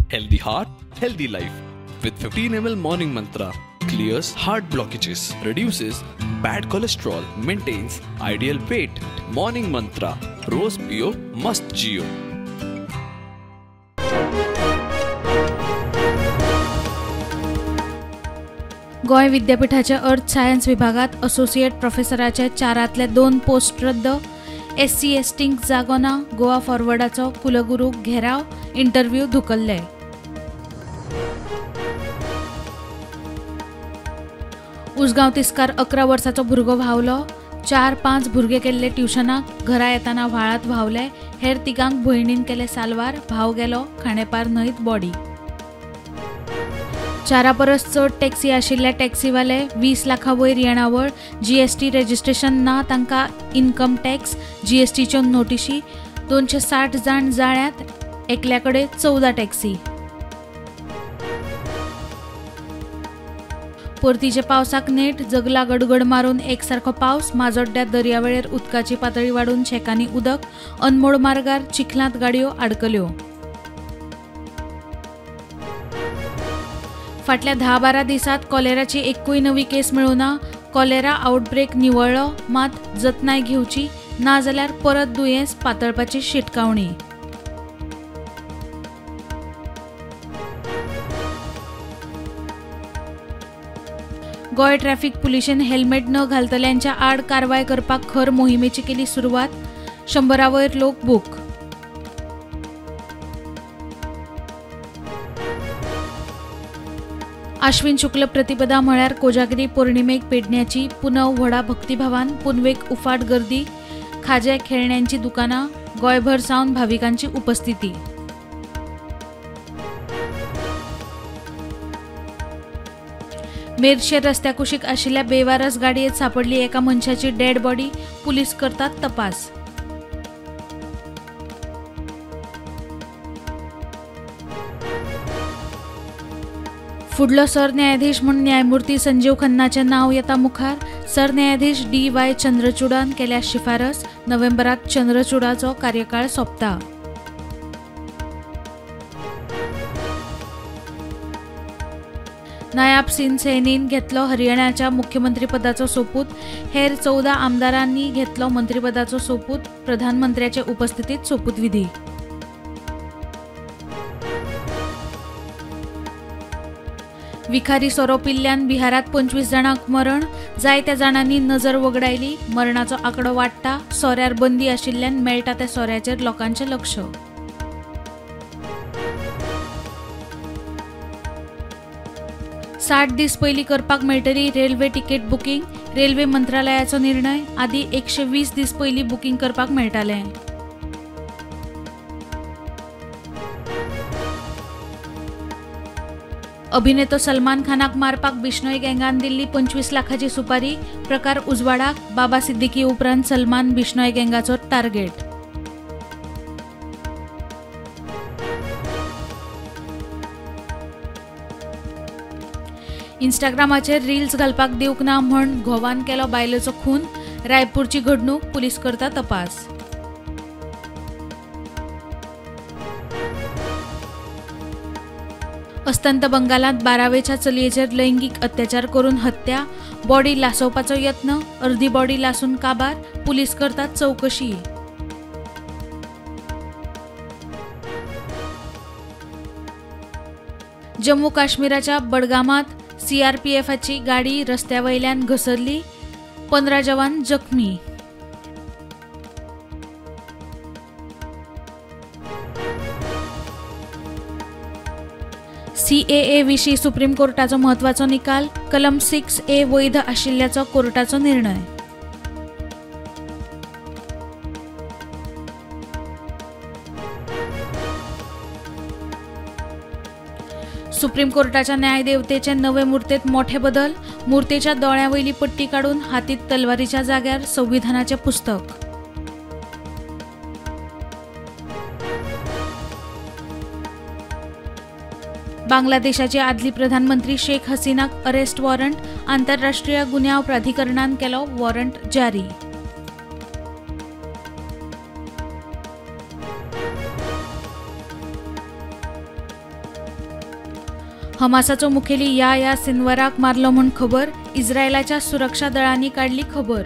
Healthy heart, healthy life. With 15 ml morning mantra, clears heart blockages, reduces bad cholesterol, maintains ideal weight. Morning mantra, रोज पियो मस्त जियो. गोय विद्यापीठाच्या earth science विभागात associate प्रोफेसराच्या 4 2 post रद्द. SC एस्टिंक जागो ना. गोवा फॉरवर्डाचो कुलगुरू घेराव. इंटरव्ह्यू धुकल्ले. उसगांव तिस्कार 11 वर्साचो भुरगो व्हांवलो. 4-5 भुरगे केल्ले ट्युशनाक. घरा येताना व्हाळात व्हांवले. हेर 3 भयणीन केले साल्वार. भाव गेलो. खांडेपार न्हंयत बॉडी. 4 परस चड टॅक्सी आशिल्ले टॅक्सीवाले 20 लाखा वयर येणावळ. GST रजिस्ट्रेशन ना तांकां इन्कम टॅक्स. GSTच्यो नोटिशी. 260 जाण जाळ्यात. एकल्याकडे 14 टॅक्सी. परतीचे पावसाक नेट. जगला गडगड मारून एकसारको पावस. माजोड्ड्या दर्यावेळेर उदकाची पातळी वाडून शेकांनी उदक. अनमोड मार्गार चिखलांत गाडयो आडकल्यो. फाटल्या 10-12 दिसांत कॉलेराची एकूय नवी केस मेळूना. Cholera outbreak निवळ्ळो. मात जतनाय घेवची ना जाल्यार परत दुयेंस पातळपाची शिटकावणी. गोय ट्रॅफिक पुलिशेन हेल्मेट न घालतल्यांच्या आड कारवाय करपाक खर मोहिमेची केली सुरवात. 100 वयर लोक बूक. आश्विन शुक्ल प्रतिपदा म्हळ्यार कोजागिरी पौर्णिमेक पेडण्याची. पुनव व्हडा भक्तिभावान. पुनवेक उफाट गर्दी. खाजे खेळण्यांची दुकानां. गोंयभर सावन भाविकांची उपस्थिती. मेरशेर रस्त्या कुशीक आशिल्ल्या बेवारस गाडयेत सापडली एका मनशाची डेड बॉडी. पुलीस करतात तपास. फुडलो सरन्यायाधीश म्हूण न्यायमूर्ती संजीव खन्नाचें नांव येता मुखार. सरन्यायाधीश DY चंद्रचूडान केल्या शिफारस. नोव्हेंबरांत चंद्रचूडाचो कार्यकाळ सोंपता. नायब सिंग सैनीन घेतलो हरियाणाच्या मुख्यमंत्रीपदाचो सोपूत. हेर 14 आमदारांनी घेतलो मंत्रीपदाचो सोपूत. प्रधानमंत्र्याचे उपस्थितीत सोपूत विधी. विखारी सोरो पिल्ल्यान बिहारात 25 जाणांक मरण. जायत्या जाणांनी नजर वगडायली. मरणाचो आंकडो वाडटा. सोऱ्यार बंदी आशिल्ल्यान मेळटा त्या सोऱ्याचेर लोकांचें लक्ष. साठ दीस पयलीं करपाक मेळटली रेल्वे तिकेट बुकींग. रेल्वे मंत्रालयाचो निर्णय. आदी 120 दीस पयलीं बुकींग करपाक मेळटालें. अभिनेतो सलमान खानाक मारपाक बिश्नोई गँगान दिल्ली 25 लाखाची सुपारी. प्रकार उजवाडाक. बाबा सिद्दीकी उपरांत सलमान बिश्नोई गँगाचो टार्गेट. इंस्टाग्रामाचेर रील्स घालपाक दिवंक ना म्हण घोवान केलो बायलेचो खून. रायपूरची घडणूक. पुलीस करता तपास. अस्तंत बंगालांत 12वेच्या चलयेचेर लैंगिक अत्याचार करून हत्या. बॉडी लासोवपाचो यत्न. अर्धी बॉडी लासून काबार. पुलीस करतात चौकशी. जम्मू काश्मीराच्या बडगामात CRPFची गाडी रस्त्यावयल्यान घसरली. 15 जवान जखमी. CAA विशीं सुप्रीम कोर्टाचो म्हत्वाचो निकाल. कलम 6A वैध आशिल्ल्याचो कोर्टाचो निर्णय. सुप्रीम कोर्टाच्या न्यायदेवतेचे नवे मुर्तेत मोठे बदल. मुर्तेच्या दोळ्यावयली पट्टी काढून हातीत तलवारीच्या जाग्यार संविधानाचे पुस्तक. बांगलादेशाचे आदली प्रधानमंत्री शेख हसीनाक अरेस्ट वॉरंट. आंतरराष्ट्रीय गुन्यांव प्राधिकरणान केलो वॉरंट जारी. हमासाचो मुखेली या सिन्वराक मारलो म्हूण खबर. इस्रायलाच्या सुरक्षा दळांनी काढली खबर.